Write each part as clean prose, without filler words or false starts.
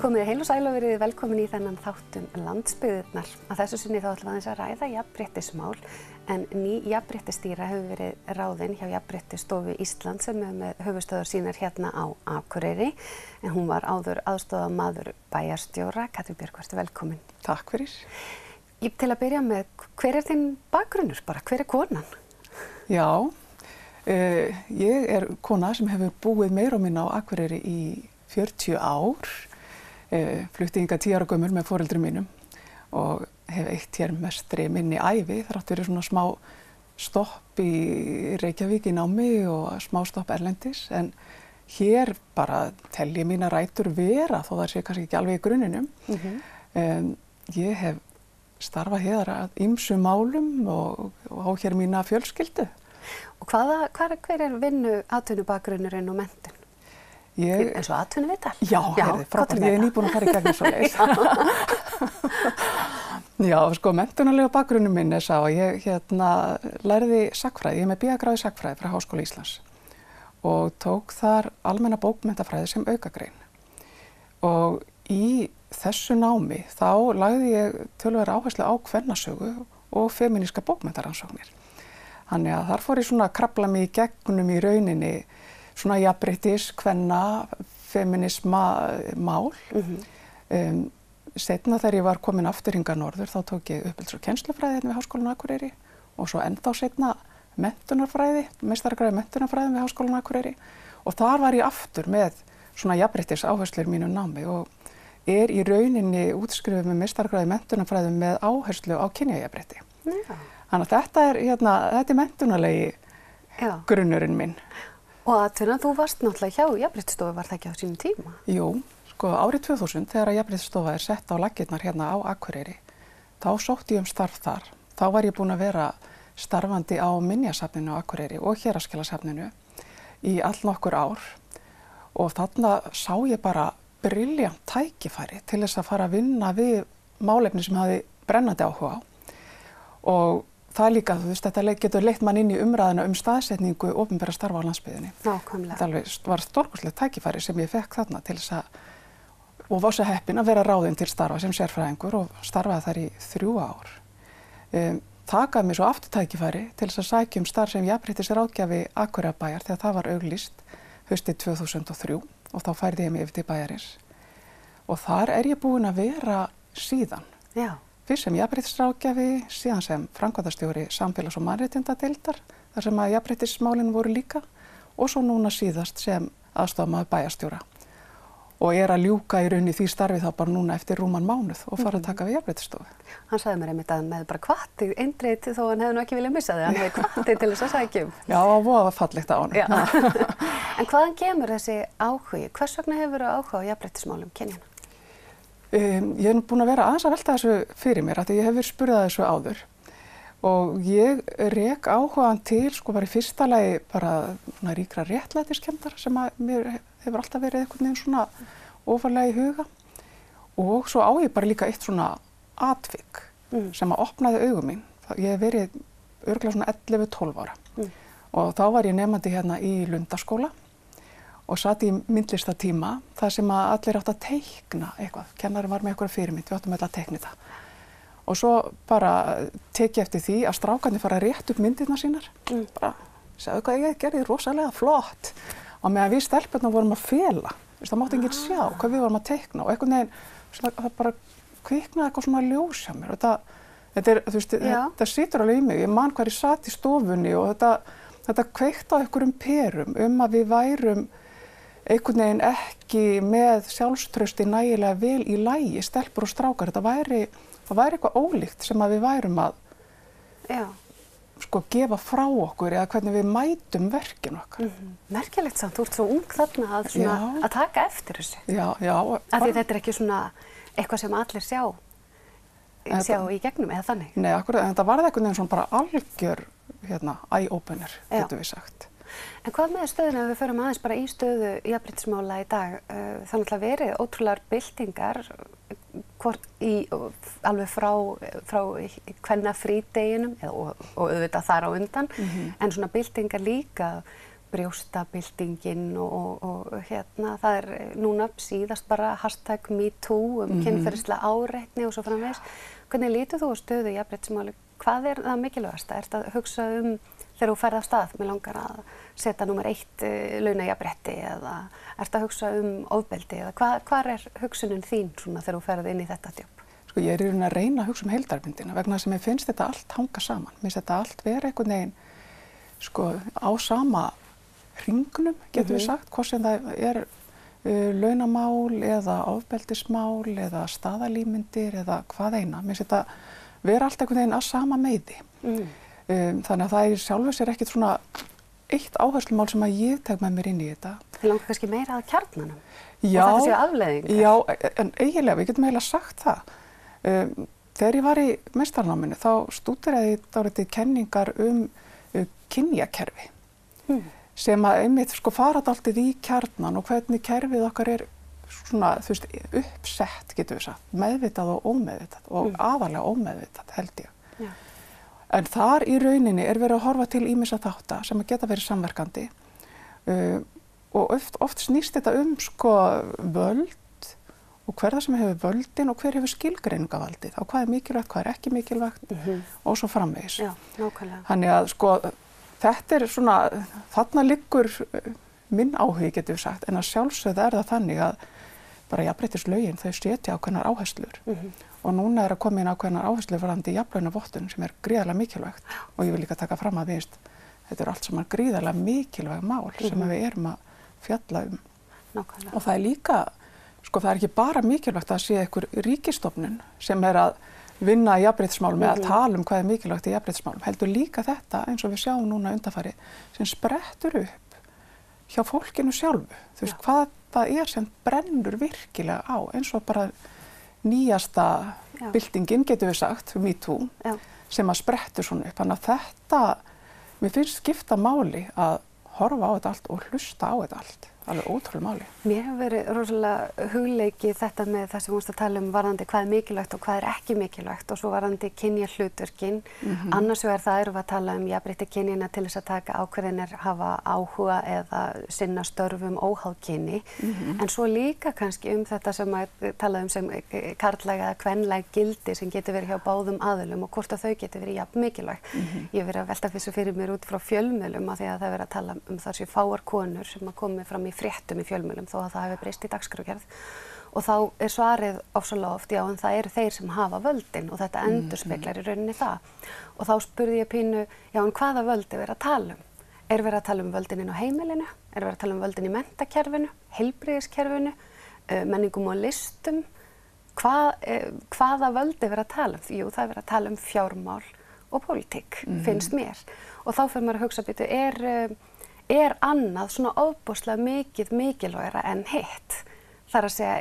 Komið heil og sæl og verið velkomin í þennan þáttum landsbyggðirnar. Að þessu sinni þá ætlum við aðeins að ræða jafnréttismál en ný jafnréttisstýra hefur verið ráðin hjá Jafnréttisstofu Íslands sem er með höfuðstöðvar sínar hérna á Akureyri en hún var áður aðstoðarmaður bæjarstjóra. Katrín Björk, vertu velkomin. Takk fyrir. Til að byrja með, hver er þinn bakgrunnur bara? Hver er konan? Já, ég er kona sem hefur búið meira og minna á Akureyri í 40 ár, flutti hingað 10 ára gömul með foreldrum mínum og hef eytt hér mestri minni ævi þrátt fyrir svona smá stopp í Reykjavík í námi og smá stopp erlendis en hér bara tel ég mína rætur vera þó það sé kannski ekki alveg í grunninum. Ég hef starfað hér að ýmsum málum og á hér mína fjölskyldu. Og hver er atvinnubakgrunnurinn og menntun? Eins og atvinnuviðtal? Já, frábært, ég er nýbúin að fara í gegnum svoleiðis. Já, sko, menntunarlega bakgrunnur minn er sá að ég lærði sagnfræði, ég er með BA-gráðu í sagnfræði frá Háskóla Íslands og tók þar almenna bókmenntafræði sem aukagrein. Og í þessu námi þá lagði ég töluverða áherslu á kvennasögu og femíníska bókmenntaransóknir. Þannig að þar fór ég svona að krafla mig í gegnum í rauninni svona jafnréttis, kvenna, feminisma mál. Seinna þegar ég var komin aftur hingað norður þá tók ég uppeldis- og kennslufræði hérna við Háskólann á Akureyri og svo ennþá seinna menntunarfræði, meistaragráðu í menntunarfræðum við Háskólann á Akureyri og þar var ég aftur með svona jafnréttis áherslur í mínu námi og er í rauninni útskrifuð með meistaragráðu í menntunarfræðum með áherslu á kynjajafnrétti. Þannig að þetta er menntunarlegi grunnurinn minn. Og atvinna, þú varst náttúrulega hjá Jafnréttisstofu, var það ekki á sínum tíma? Jú, sko árið 2000 þegar Jafnréttisstofa er sett á laggirnar hérna á Akureyri, þá sótti ég starf þar. Þá var ég búin að vera starfandi á Minjasafninu á Akureyri og Héraðsskjalasafninu í allnokkur ár og þarna sá ég bara brilljant tækifæri til þess að fara að vinna við málefni sem hafði brennandi áhuga á. Og það er líka, þú veist, þetta getur leitt mann inn í umræðina staðsetningu opinberra starfa á landsbyggðinni. Nákvæmlega. Það var stórkostlegt tækifæri sem ég fekk þarna til þess og var svo heppin að vera ráðin til starfa sem sérfræðingur og starfaði þar í 3 ár. Það gaf mér svo aftur tækifæri til þess að sækja starf sem jafnréttisráðgjafi Akureyrarbæjar þegar það var auglýst haustið 2003 og þá færði ég mig yfir til bæjarins. Og þar er ég búin að vera síðan. Já. Fyrst sem jafnréttisráðgjafi, síðan sem framkvæmdastjóri samfélags- og mannréttindadeildar, þar sem að jafnréttismálin voru líka, og svo núna síðast sem aðstoðarmaður bæjarstjóra. Og er að ljúka í rauninni því starfi þá bara núna eftir rúman mánuð og fara að taka við Jafnréttisstofu. Hann sagði mér einmitt að hann hefði bara hvatt eindreitt þó hann hefði nú ekki viljað missa þig, hann hefði hvatt til þess að sækja um. Já, og voða fallegt á honum. En hvaðan kemur þessi áhugi? Hvers vegna hefur þú áhuga á jafnréttismálum kynjanna? Ég hef búin að vera aðeins að velta þessu fyrir mér, af því ég hef verið spurð að þessu áður. Og ég rek áhugaðan til, sko bara í fyrsta lagi bara svona ríkra réttlætiskenndar sem að mér hefur alltaf verið einhvern veginn svona ofarlega í huga. Og svo á ég bara líka eitt svona atvik sem að opnaði augum mín. Ég hef verið örugglega svona 11-12 ára. Og þá var ég nemandi hérna í Lundarskóla og satt í myndlistatíma þar sem að allir átt að teikna eitthvað. Kennarinn var með eitthvað fyrirmynd, við áttum öll að teikna það. Og svo bara tek ég eftir því að strákarnir fara að rétta upp myndirnar sínar. Bara, sjáðu hvað ég gerði rosalega flott. Og meðan við stelpurnar vorum að fela, það mátti enginn sjá hvað við vorum að teikna. Og einhvern veginn, það bara kviknaði eitthvað svona ljós hjá mér. Þetta situr alveg í mig. Ég man hvað ég sat í stofunni og þetta kveikti á einhverjum perum að við værum einhvern veginn ekki með sjálfstrausti nægilega vel í lagi, stelpur og strákar. Það væri eitthvað ólíkt sem að við værum að sko gefa frá okkur eða hvernig við mætum verkin okkar. Merkilegt samt, þú ert svo ung þarna að taka eftir þessu. Já. Af því þetta er ekki svona eitthvað sem allir sjá í gegnum eða þannig. Nei, akkurat, en þetta varði einhvern veginn svona bara algjör eye-opener, getum við sagt. En hvað með stöðuna, ef við förum aðeins bara í stöðu jafnréttismála í dag, það náttúrulega verið ótrúlegar byltingar alveg frá kvennafrídeginum og auðvitað þar á undan, en svona byltingar líka brjóstabyltingin og hérna það núna síðast bara #MeToo kynferðislega áreitni og svo framvegis. Hvernig lítur þú á stöðu jafnréttismála? Hvað það mikilvægasta? Ertu að hugsa þegar þú ferð af stað, mig langar að setja númer 1 launajafnrétti eða ertu að hugsa ofbeldi eða hvar hugsunin þín svona þegar þú ferð inn í þetta djóp? Sko ég í rauninni að reyna að hugsa heildarmyndina vegna þess að mér finnst þetta allt hanga saman. Mér finnst þetta allt vera einhvern veginn sko á sama hringnum, getum við sagt, hvort sem það launamál eða ofbeldismál eða staðalímyndir eða hvað eina. Mér finnst þetta vera allt einhvern veginn að sama meiði. Þannig að það sjálfur sér ekkert svona eitt áherslumál sem að ég tek með mér inn í þetta. Þið langar kannski meira að kjarnanum? Já, og þetta séu afleiðingar? Já, en eiginlega, við getum eiginlega sagt það. Þegar ég var í meistaranáminu þá stúderaði ég dálítið kenningar kynjakerfi sem að einmitt sko fara dálítið í kjarnan og hvernig kerfið okkar svona, þú veist, uppsett, getum við sagt, meðvitað og ómeðvitað og aðalega ómeðvitað, held ég. Já. En þar í rauninni verið að horfa til ýmissa þátta sem að geta verið samverkandi og oft snýst þetta sko völd og hver það sem hefur völdin og hver hefur skilgreiningavaldið á hvað mikilvægt, hvað ekki mikilvægt og svo framvegis. Já, nákvæmlega. Þannig að sko þetta svona, þarna liggur minn áhugi getur við sagt, en að sjálfsögðu það þannig að bara jafnréttislögin þau setja ákveðnar áherslur og núna að koma inn ákveðnar áherslur varðandi jafnlaunavottun sem gríðarlega mikilvægt og ég vil líka taka fram að þetta allt saman gríðarlega mikilvæg mál sem við erum að fjalla Nákvæmlega. Og það líka, sko það ekki bara mikilvægt að sé einhver ríkisstofnun sem að vinna í jafnréttismálum eða að tala hvað mikilvægt í jafnréttismálum, heldur líka þetta eins og við sjáum núna undanfarið sem sprettur upp hjá fólkinu sjálfu. Þú veist, hvað það sem brennur virkilega á, eins og bara nýjasta byltingin, getum við sagt, MeToo, sem að sprettur svona upp. Þannig að þetta, mér finnst skipta máli að horfa á þetta allt og hlusta á þetta allt. Alveg ótrúlega máli. Mér hefur verið rosalega hugleikið þetta með það sem við varst að tala varðandi hvað mikilvægt og hvað ekki mikilvægt og svo varðandi kynjahlutverkin. Annars vegar það erum við að tala jafnrétti kynjanna til þess að taka ákveðinir, hafa áhuga eða sinna störfum óháð kyni. En svo líka kannski þetta sem að tala sem karllæg eða kvenlæg gildi sem getur verið hjá báðum aðilum og hvort að þau getur verið jafn mikilvæg. Ég hef verið að velta þessu fyrir mér út frá fjölmiðlum af því að það er verið að tala það sé fáar konur sem að komi fram í fréttum í fjölmiðlum þó að það hefur breyst í dagskrárgerð og þá svarið ofsalega oft já en það eru þeir sem hafa völdin og þetta endurspeglar í rauninni það og þá spurði ég pínu já en hvaða völd verið að tala verið að tala völdin inn á heimilinu, verið að tala völdin í menntakerfinu, heilbrigðiskerfinu, menningum og listum hvaða völd verið að tala jú það verið að tala fjármál og pólitík finnst mér og þá fyrir maður að hugsa býtu er annað svona ofboðslega mikilvægara en hitt. Þar að segja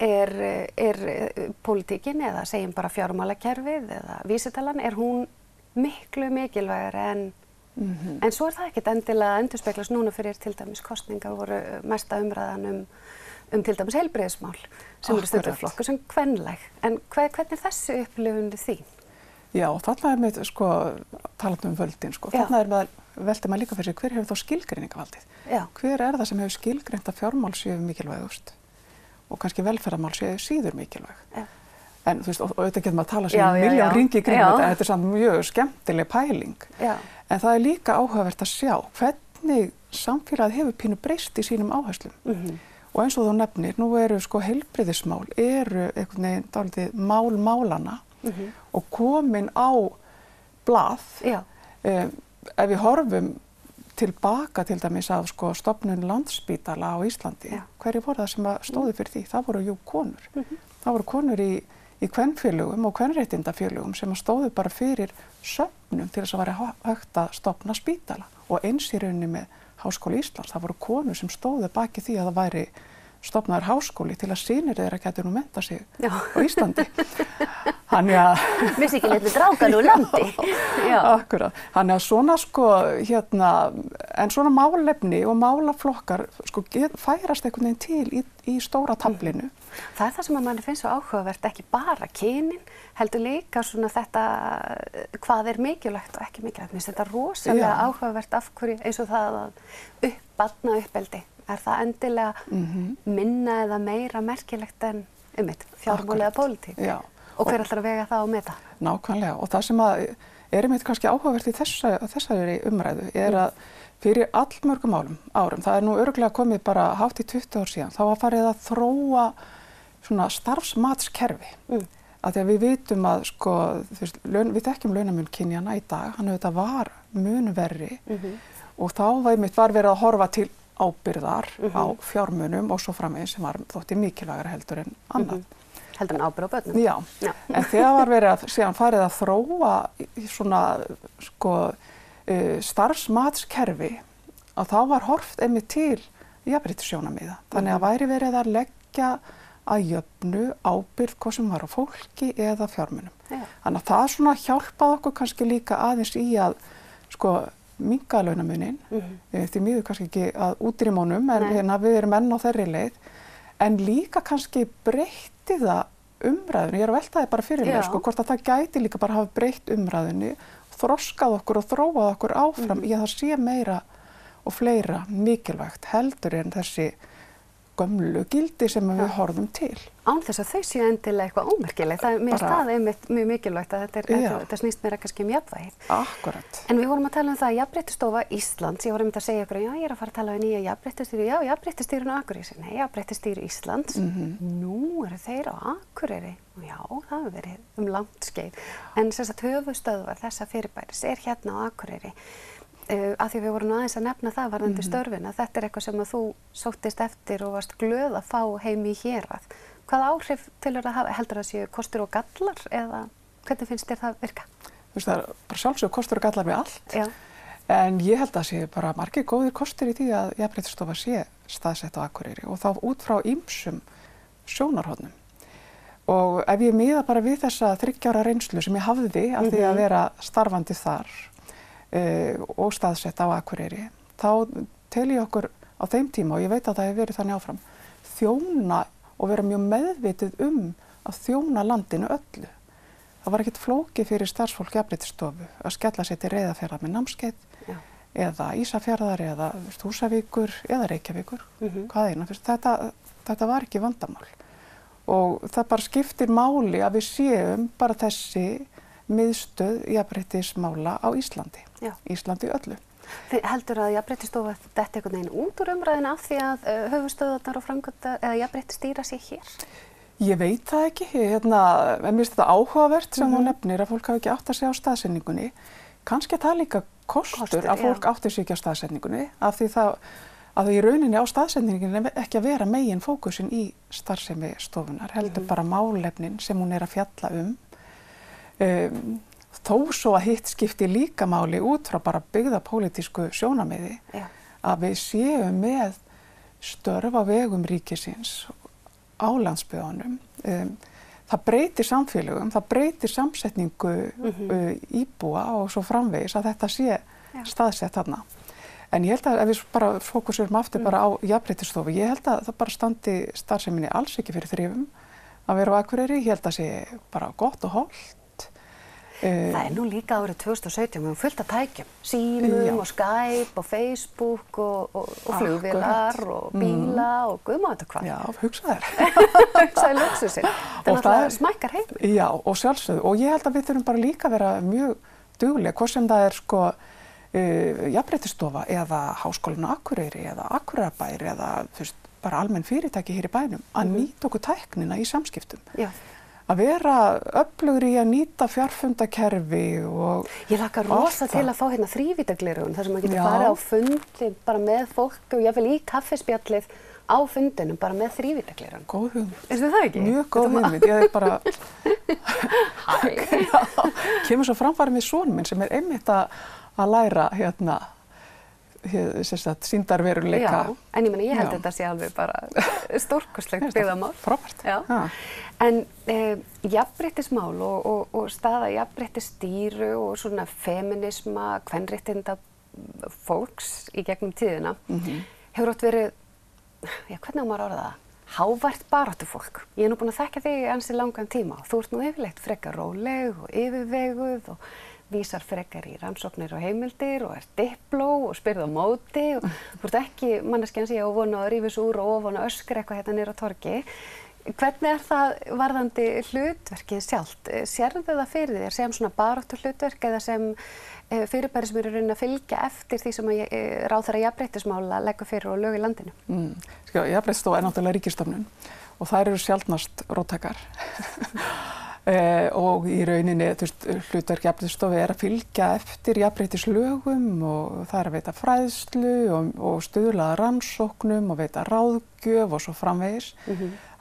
er pólitíkin eða segjum bara fjármálakerfið eða vísitalan, hún miklu mikilvægara en svo það ekkert endilega endurspeglast núna fyrir til dæmis kosningar voru mesta umræðan til dæmis heilbrigðismál sem eru stjórnarflokkur sem kvenlæg. En hvernig þessi upplifun þín? Já, þarna með sko talandi völdin sko. Þarna velti maður líka fyrir sig hver hefur þá skilgreiningavaldið. Hver það sem hefur skilgreint að fjármál séu mikilvægust og kannski velferðarmál séu síður mikilvæg. En þú veist, og auðvitað getur maður að tala sem miljón ringi í kringum þetta, þetta samt mjög skemmtileg pæling. En það líka áhugavert að sjá hvernig samfélagið hefur pínu breyst í sínum áherslum. Og eins og þú nefnir, nú eru sko heilbrigðismál, einhvern veginn dálítið málanna og komin á blað. Ef við horfum tilbaka til dæmis af sko stofnun Landspítala á Íslandi, hverju voru það sem stóðu fyrir því? Það voru konur. Það voru konur í kvenfélögum og kvenréttindafélögum sem stóðu bara fyrir söfnum til þess að vera hægt að stofna spítala og eins í rauninni með Háskóli Íslands. Það voru konur sem stóðu baki því að það væri stofnaður háskóli til að synir þeirra gætu nú mennta sig á Íslandi. Þannig að vissi ekki litlu drákan úr landi. Akkurat. Þannig að svona sko en svona málefni og málaflokkar sko færast einhvern veginn til í stóra taflinu Það það sem að manni finnst svo áhugavert, ekki bara kynin, heldur líka svona þetta hvað mikilvægt og ekki mikilvægt. Mér finnst þetta rosalega áhugavert af hverju eins og það að barnauppeldi. Það endilega minna eða meira merkilegt en fjármál eða pólitík? Já. Og hver ætlar að vega það á meta? Nákvæmlega. Og það sem að kannski áhugavert í þessari umræðu að fyrir allmörgum árum, það nú örugglega komið bara hátt í 20 ár síðan, þá var farið að þróa svona starfsmatskerfi. Af því að við vitum að við þekkjum launamun kynjanna í dag, hann auðvitað var mun verri og þá var verið að horfa til ábyrgðar á fjármunum og svo framvegis sem þótti mikilvægara heldur en annað. Heldur en ábyrgð á börnum? Já. En þegar var verið síðan farið að þróa svona starfsmatskerfi að þá var horft einmitt til jafnréttissjónarmiða. Þannig að væri verið að leggja að jöfnu ábyrgð hvað sem var á fólki eða fjármunum. Þannig að það svona hjálpaði okkur kannski líka aðeins í að minnka launamunin, því miður kannski ekki að útrýma honum, en við erum enn á þeirri leið, en líka kannski breytti það umræðunni. Ég að velta það bara fyrir mér, hvort að það gæti líka bara hafa breytt umræðunni, þroskað okkur og þróað okkur áfram í að það sé meira og fleira mikilvægt heldur en þessi gömlu gildi sem við horfum til. Án þess að þau séu endilega eitthvað ómerkilegt. Það mér staðið mjög mikilvægt að þetta snýst meira kannski jafnvægið. Akkurat. En við vorum að tala það að Jafnréttisstofa Íslands, ég var að segja ykkur, ég að fara að tala nýja jafnréttistýru, jafnréttistýrun á Akureyri, nei, Jafnréttistýru Íslands. Nú eru þeir á Akureyri. Já, það hefur verið langt skeið. En sem sagt höfuðstöðvar þessa fyrirbæris hérna á Akureyri. Af því við vorum aðeins að nefna það varðandi störfin að þetta eitthvað sem að þú sóttist eftir og varst glöð að fá heim í hérað. Hvaða áhrif tilur að hafa? Heldur það séu kostur og gallar eða hvernig finnst þér það virka? Það bara sjálfsögur kostur og gallar við allt. Já. En ég held að séu bara margir góðir kostir í því að Jafnréttisstofa sé staðsett á Akureyri og þá út frá ýmsum sjónarhornum. Og ef ég miða bara við þessa 30 ára reynslu sem ég hafði af því að vera starfandi þar og staðsett á Akureyri, þá tel ég okkur á þeim tíma, og ég veit að það hefur verið þannig áfram, þjóna og vera mjög meðvitið að þjóna landinu öllu. Það var ekkert flókið fyrir starfsfólk Jafnréttisstofu að skella sér til Reyðarfjarðar með námskeið eða Ísafjarðar eða Húsavíkur eða Reykjavíkur, hvað eina. Þetta var ekki vandamál. Og það bara skiptir máli að við séum bara þessi miðstöð jafnréttismála á Íslandi. Íslandi öllu. Heldur að Jafnréttisstofa detti einhvern veginn út úr umræðinu af því að höfuðstöðvarnar og framkvæmda eða jafnréttistýra sé hér? Ég veit það ekki. En mér finnst þetta áhugavert sem þú nefnir að fólk hafi ekki átt að segja á staðsetningunni. Kannski það líka kostur að fólk átti sig ekki á staðsetningunni af því að í rauninni á staðsetningunni ekki að vera megin fókusin í starfsemi stofunar, heldur bara málefnin sem hún að fjalla þó svo að hitt skipti líka máli út frá bara byggðapólitísku sjónarmiði að við séum með störf á vegum ríkisins á landsbyggðunum. Það breytir samfélögum, það breytir samsetningu íbúa og svo framvegis að þetta sé staðsett þarna. En ég held að ef við bara fókusurum aftur bara á Jafnréttisstofu, ég held að það bara standi starfseminni alls ekki fyrir þrifum að vera á Akureyri. Ég held að sé bara gott og hollt. Það nú líka árið 2017, við höfum fullt af tækjum, símum og Skype og Facebook og flugvélar og bíla og guðmáta hvað. Já, hugsaðir. Hugsaði lúxusinn. Þannig að það smækkar heim. Já, og sjálfsögðu. Og ég held að við þurfum bara líka að vera mjög dugleg, hvort sem það Jafnréttisstofa eða Háskólinn á Akureyri eða Akureyrarbær eða bara almenn fyrirtæki hér í bænum að nýta okkur tæknina í samskiptum. Já. Að vera öflugur í að nýta fjarfundakerfi og ég hlakka rosa til að fá hérna þrívíddargleraugun þar sem maður getur farið á fundi bara með fólk og jafnvel í kaffispjallið á fundinum bara með þrívíddargleraugun. Góð hugmynd. Finnst þér það ekki? Mjög góð hugmynd. Ég bara kemur svo framfæri með sonum minn sem einmitt að læra sýndarveruleika. Já, en ég held þetta sé alveg bara stórkostlegt byggðamál. Frábært. En jafnréttismál og staða jafnréttistýru og svona feminisma, kvenréttinda fólks í gegnum tíðina hefur oft verið, hvernig á maður að orða það? hávært baráttufólk. Ég nú búin að þekka þig í ansi langan tíma og þú ert nú yfirleitt frekar róleg og yfirveguð og vísar frekar í rannsóknir og heimildir og dipló og spyrð á móti og þú ert ekki manneskjan sem ég á von að rífis úr og ofan að öskra eitthvað hérna niður á torgi. Hvernig það varðandi hlutverkið sjálft? Sérðu það fyrir þér sem svona baráttuhlutverk eða sem fyrirbæri sem eru raunin að fylgja eftir því sem ráðherra jafnréttismála leggur fyrir og lög í landinu? Jafnréttisstofa náttúrulega ríkisstofnun og þær eru sjaldnast róttækar. Og í rauninni hlutverk jafnréttisstofu að fylgja eftir jafnréttislögum og það að veita fræðslu og stuðla að rannsóknum og veita ráðgjöf og svo framvegis.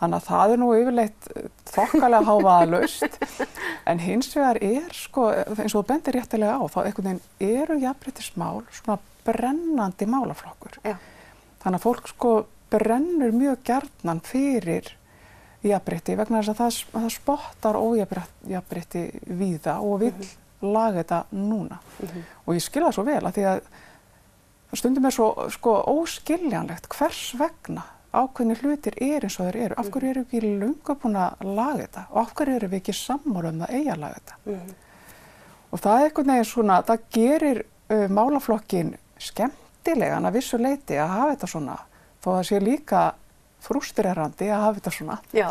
Þannig að það nú yfirleitt þokkalega hávaðalaust en hins vegar eins og þú bendir réttilega á þá einhvern veginn eru jafnréttismál svona brennandi málaflokkur. Já. Þannig að fólk brennur mjög gjarnan fyrir jafnrétti vegna þess að það spottar ójafnrétti víða og vill laga þetta núna. Og ég skil það svo vel að því að stundum svo óskiljanlegt hvers vegna ákveðnir hlutir eins og þeir eru. Af hverju eru ekki löngu búin að laga þetta og af hverju eru við ekki sammála það eigi að laga þetta. Og það einhvern veginn svona, það gerir málaflokkin skemmtilegan að vissu leyti að hafa þetta svona þó það sé líka frústrerandi að hafa þetta svona. Já.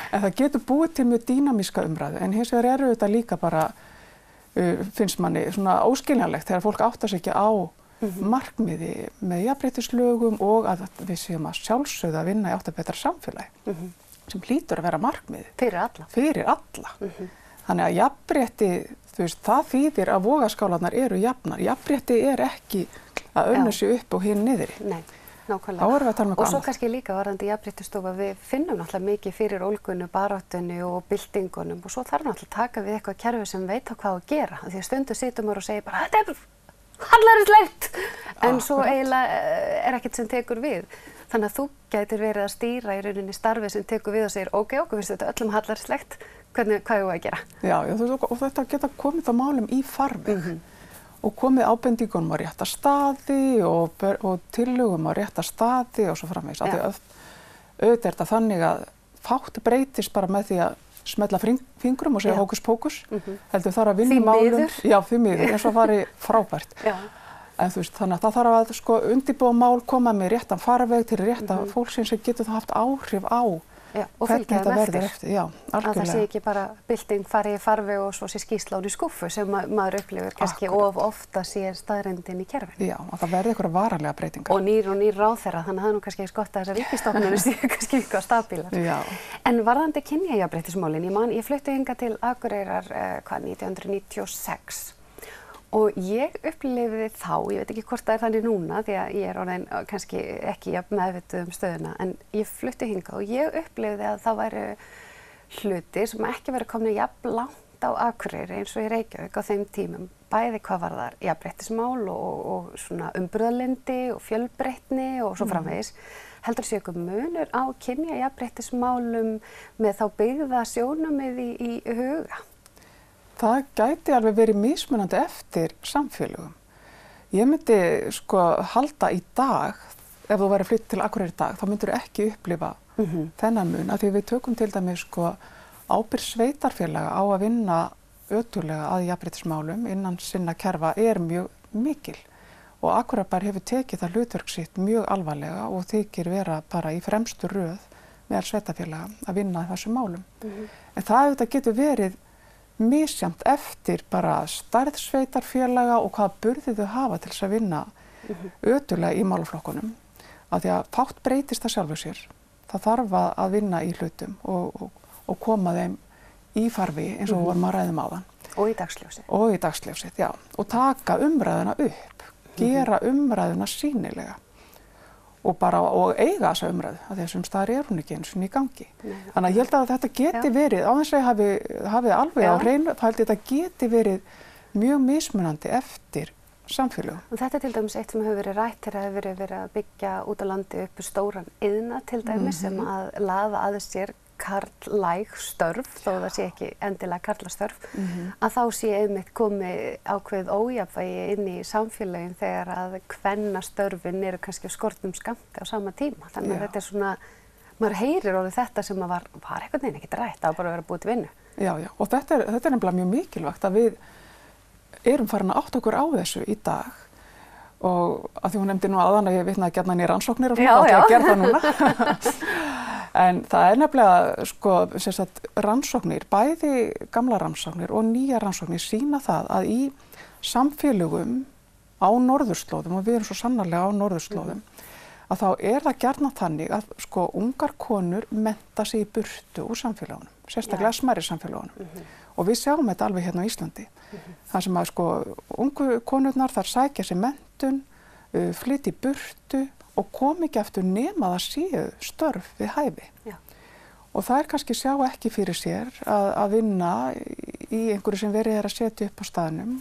En það getur búið til mjög dýnamíska umræðu en hins vegar eru þetta líka bara finnst manni svona óskiljanlegt þegar fólk áttar sig ekki á markmiði með jafnréttislögum og að við séum að sjálfsögðu að vinna í átt að betra samfélagi sem hlýtur að vera markmiði. Fyrir alla. Fyrir alla. Þannig að jafnrétti, það þýðir að vogarskálarnar eru jafnar. Jafnrétti ekki að önnu sig upp og hinn niðri. Nei. Nákvæmlega. Þá erum við að tala um eitthvað annað. Og svo kannski líka varðandi jafnréttisstofa, við finnum náttúrulega mikið fyrir ólgunni, baráttunni og byltingunum og svo þarf náttúrulega að taka við eitthvað kerfi sem veit á hvað að gera. Því að stundu situm maður og segir bara, þetta hallærislegt, en svo eiginlega ekkert sem tekur við. Þannig að þú gætir verið að stýra í rauninni starfi sem tekur við og segir, okkur finnst þetta öllum hallærislegt, hvað eigum við að gera? Já, og þetta geta komið á málum í farveg. Og komið ábendingunum á rétta staði og tillögum á rétta staði og svo framvegis. Auðvitað er þetta þannig að fátt breytist bara með því að smella fingrum og segja hókus pókus. Heldur þarf að vinna málum. Því miður. Já, því miður, eins og fari frábært. En þannig að það þarf að undirbúa mál, koma með réttan farveg til rétta fólksins sem getur það haft áhrif á og fylgja þeim eftir. Já, algjörlega. Að það sé ekki bara bylting fari í farveg og svo sé skýrsla í skúffu sem maður upplifir kannski of ofta sé staðreyndin í kerfinu. Já, að það verði einhverja varanlega breytingar. Og nýr ráðherra, þannig að það nú kannski eins gott að þessar ríkisstofnanir séu kannski eitthvað stabílar. Já. En varðandi kynjajafnréttismálin, ég flutti hingað til Akureyrar 1996. Og ég upplifði þá, ég veit ekki hvort það þannig núna því að ég er orðin kannski ekki jafn meðvituð stöðuna, en ég flutti hingað og ég upplifði að það væru hlutir sem ekki verið komnir jafn langt á Akureyri eins og í Reykjavík á þeim tímum. Bæði hvað varðar jafnréttismál og svona umburðarlyndi og fjölbreytni og svo framvegis. Heldur sé ykkur munur á kynjajafnréttismálum með þá byggða sjónarmið í huga? Það gæti alveg verið mismunandi eftir samfélögum. Ég myndi halda í dag, ef þú væri flytt til Akureyri í dag, þá myndir þú ekki upplifa þennan mun. Af því við tökum til dæmis ábyrgð sveitarfélaga á að vinna ötullega að jafnréttismálum innan sinna kerfa mjög mikil. Og Akureyrarbær hefur tekið það hlutverk sitt mjög alvarlega og þykir vera bara í fremstu röð meðal sveitarfélaga að vinna að þessum málum. En það getur verið misjafnt eftir bara stærð sveitarfélaga og hvaða burði þau hafa til þess að vinna ötullega í málaflokkunum. Af því að fátt breytist það sjálfu sér. Það þarf að vinna í hlutum og koma þeim í farvegi eins og vorum að ræðum áðan. Og í dagsljósið. Og í dagsljósið, já. Og taka umræðuna upp, gera umræðuna sýnilega. Og eiga þessa umræðu, að þessum staðar hún ekki eins og í gangi. Þannig að ég held að þetta geti verið, á þess að hafi alveg á hreinu, þá held ég að þetta geti verið mjög mismunandi eftir samfélögum. Og þetta til dæmis eitt sem hefur verið rætt þegar hefur verið að byggja út á landi upp stóran iðnað til dæmis sem að laða að sér karllæg störf, þó það sé ekki endilega karlastörf, að þá sé einmitt komið ákveðið ójafnvægi inn í samfélögin þegar að kvennastörfin eru kannski á skortnum skammti á sama tíma. Þannig að þetta er svona, maður heyrir orðið þetta sem að var einhvern veginn ekkert rætt, það var bara að vera búið til vinnu. Já, og þetta er nefnilega mjög mikilvægt að við erum farin að átta okkur á þessu í dag. Og að því hún nefndi nú áðan að ég vitnaði gjarnan í rannsóknir og svona, þá ætla ég að gera það núna. En það er nefnilega, sko, sem sagt, rannsóknir, bæði gamla rannsóknir og nýja rannsóknir sýna það að í samfélögum á norðurslóðum, og við erum svo sannarlega á norðurslóðum, að þá er það gjarnan þannig að, sko, ungar konur mennta sig í burtu úr samfélagunum, sérstaklega smærri samfélagunum. Og við sjáum þetta alveg hérna á Íslandi. Það sem að, sko, ungu konurnar þar sækja sér menntun, flytja í burtu og kom ekki aftur nema það séu störf við hæfi. Já. Og það er kannski sjá ekki fyrir sér að vinna í einhverju sem verið er að setja upp á staðnum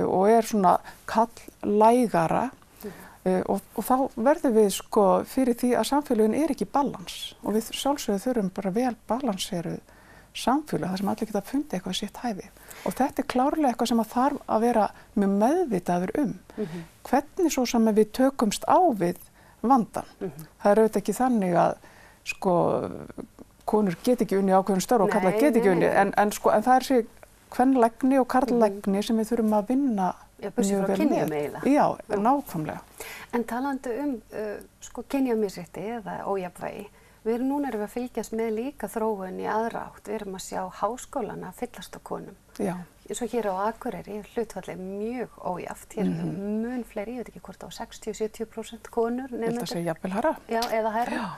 og er svona kalllægara og þá verðum við, sko, fyrir því að samfélagin er ekki balans og við sjálfsögðu þurfum bara vel balanseruð samfélag þar sem allir geta fundið eitthvað sitt hæfi. Og þetta er klárlega eitthvað sem að þarf að vera mjög meðvitaður Hvernig svo sem við tökumst á við vandan. Það er auðvitað ekki þannig að, sko, konur get ekki unni ákveðin störf og karlar get ekki unni, en það er sér kvenlægni og karllægni sem við þurfum að vinna mjög vel með. Já, nákvæmlega. En talandi sko, kynjamisrétti eða ójafnvægi, núna erum við að fylgjast með líka þróun í aðra átt. Við erum að sjá háskólana fyllast á konum. Já. Svo hér á Akureyri hlutfallið mjög ójafnt. Hér er mun fleiri, ég veit ekki hvort á 60-70% konur. Ég held að segja jafnvel hærra. Já, eða hærra. Já.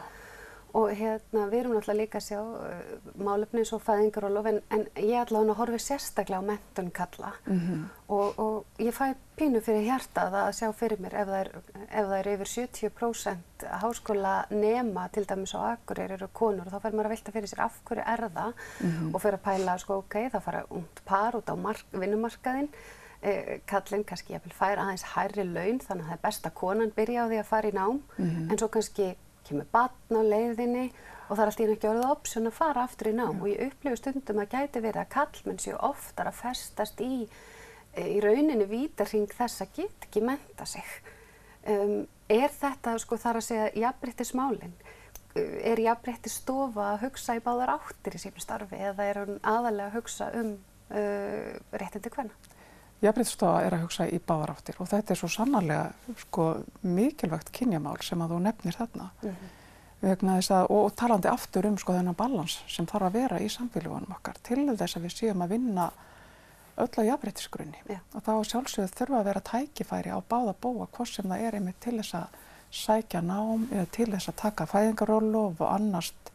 Og við erum náttúrulega líka að sjá málefni eins og fæðingarorlof, en ég allavega horfi sérstaklega á menntun karla. Og ég fæ pínu fyrir hjartað að sjá fyrir mér ef það er yfir 70% háskólanema, til dæmis á Akureyri eru konur, og þá fer maður að velta fyrir sér af hverju er það og fer að pæla, sko, ok, þá fara ungt par út á vinnumarkaðinn. Kallinn kannski jafnvel fær aðeins hærri laun, þannig að það er best að konan byrja á því að fara í nám, en svo kannski kemur barn á leiðinni og það er alltaf ekki orðið option að fara aftur í nám. Og ég upplifi stundum að gæti verið að karlmenn séu oftar að festast í rauninni vítahring þess að geta ekki mennta sig. Er þetta, sko, þar að segja jafnréttismálin? Er jafnréttisstofa að hugsa í báðar áttir í sínu starfi eða er hún aðalega að hugsa réttindi kvenna? Jafnréttisstofa er að hugsa í báðar áttir og þetta er svo sannarlega, sko, mikilvægt kynjamál sem að þú nefnir þarna. Vegna þess að, og talandi aftur sko, þennan balans sem þarf að vera í samfélagunum okkar til þess að við séum að vinna öll á jafnréttisgrunni. Og þá sjálfsögðu þurfa að vera tækifæri á báða bóa, hvort sem það er einmitt til þess að sækja nám eða til þess að taka fæðingarorlof og annast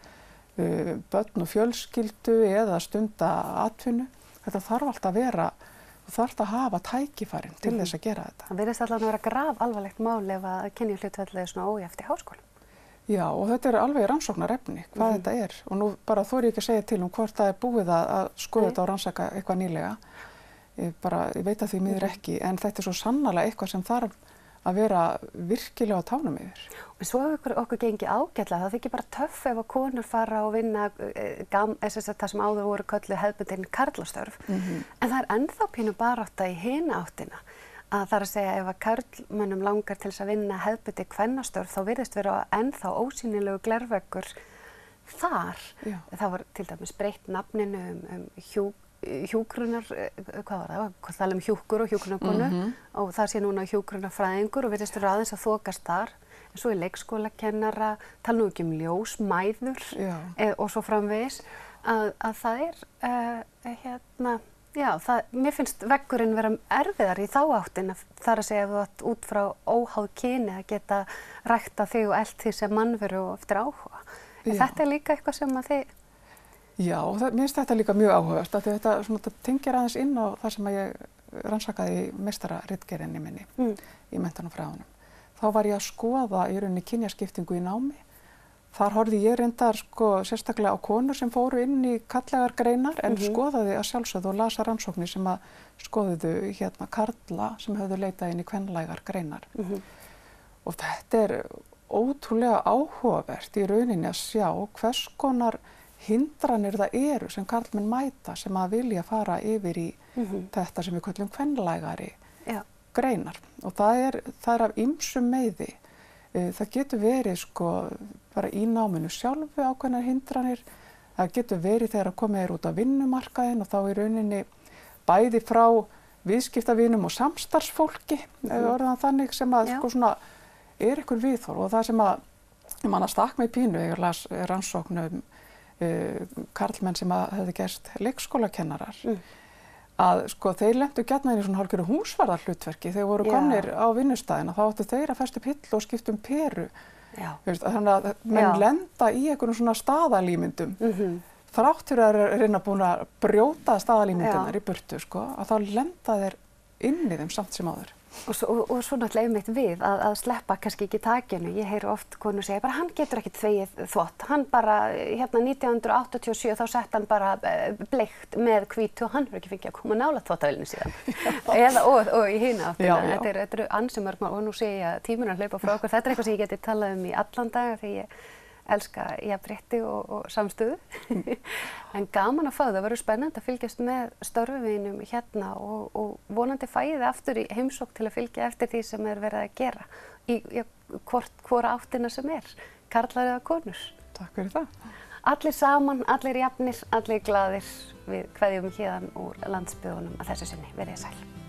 börn og fjölskyldu eða stunda atvinnu. Þetta þarf alltaf að vera, þú þarft að hafa tækifærin til þess að gera þetta. Það virðist allavega að vera grafalvarlegt mál ef að kynjahlutfallið er svona ójafnt í háskólum. Já, og þetta er alveg rannsóknarefni, hvað þetta er. Og nú bara þori ég ekki að segja til hvort það er búið að skoða þetta og rannsaka eitthvað nýlega. Ég veit að því miður ekki, en þetta er svo sannarlega eitthvað sem þarf að vera virkilega á tánum yfir. En svo hefur okkur gengið ágætlega, það þykir bara töff ef að konur fara og vinna það sem áður voru kölluð hefðbundin karlastörf. En það er ennþá pínu barátta í hina áttina. Að það er að segja ef að karlmönnum langar til þess að vinna hefðbundin kvennastörf, þá virðist vera ennþá ósýnilegu glerveggur þar. Já. Það var til dæmis breytt nafninu hjúkrunar, hvað var það? Hvað tala hjúkur og hjúkrunarkonu og það sé núna hjúkrunarfræðingur og virðist vera aðeins að þokast þar. En svo er leikskólakennara, tala nú ekki ljósmæður og svo framvegis að það er mér finnst veggurinn vera erfiðar í þá áttina, þar að segja ef þú átt út frá óháð kyni að geta rækta þig og elt því sem mannveru og eftir áhuga. Þetta er líka eitthvað sem að þið... Já, mér finnst þetta líka mjög áhugavert að þetta tengir aðeins inn á það sem að ég rannsakaði í meistararitgerðinni minni í Menntun og fræðunum. Þá var ég að skoða í rauninni kynjaskiptingu í námi. Þar horfði ég reyndar sérstaklega á konur sem fóru inn í karllægar greinar en skoðaði að sjálfsögðu og lasa rannsóknir sem að skoðuðu karla sem höfðu leitað inn í kvenlægar greinar. Og þetta er ótrúlega áhugavert í rauninni að sjá hvers konar hindranir það eru sem karlmenn mæta sem að vilja fara yfir í þetta sem við köllum kvenlægari greinar. Og það er af ýmsum meiði. Það getur verið sko bara í náminu sjálfu ákveðnar hindranir. Það getur verið þegar að komið út á vinnumarkaðinn og þá í rauninni bæði frá viðskiptavinum og samstarfsfólki, orðan þannig sem að sko svona einhver viðhorf. Og það sem að mann að stakk mig pínu, ég las rannsóknum karlmenn sem að hefði gerst leikskólakennarar, að sko þeir lentu gjarnan í svona hálfgerðu húsvarðarhlutverki. Þeir voru komnir á vinnustæðina, þá áttu þeir að festa upp hillu og skipta um peru. Þannig að menn lenda í einhverjum svona staðalímyndum. Þrátt fyrir að reyna búin að brjóta staðalímyndunar í burtu, sko, að þá lenda þeir inn í þeim samt sem áður. Og svo náttúrulega einmitt við að sleppa kannski ekki takinu. Ég heyri oft konu segja bara hann getur ekki þvegið þvott. Hann bara, hérna 1987 þá sett hann bara bleikt með hvítu og hann hefur ekki fengið að koma nálægt þvottavélinu síðan. og í hina áttina. Þetta eru ansi mörg mál og nú sé ég að tíminn að hlaupa frá okkur. Þetta er eitthvað sem ég geti talað um í allan dag því ég elska jafnrétti og samstöðu. En gaman að fá það verður spennandi að fylgjast með störfuvinum hérna og vonandi fæði aftur í heimsókn til að fylgja eftir því sem verið að gera í hvora áttina sem karlar eða konur. Takk fyrir það. Allir saman, allir jafnir, allir glaðir. Við kveðjum héðan úr landsbyggðunum að þessu sinni. Verið sæl.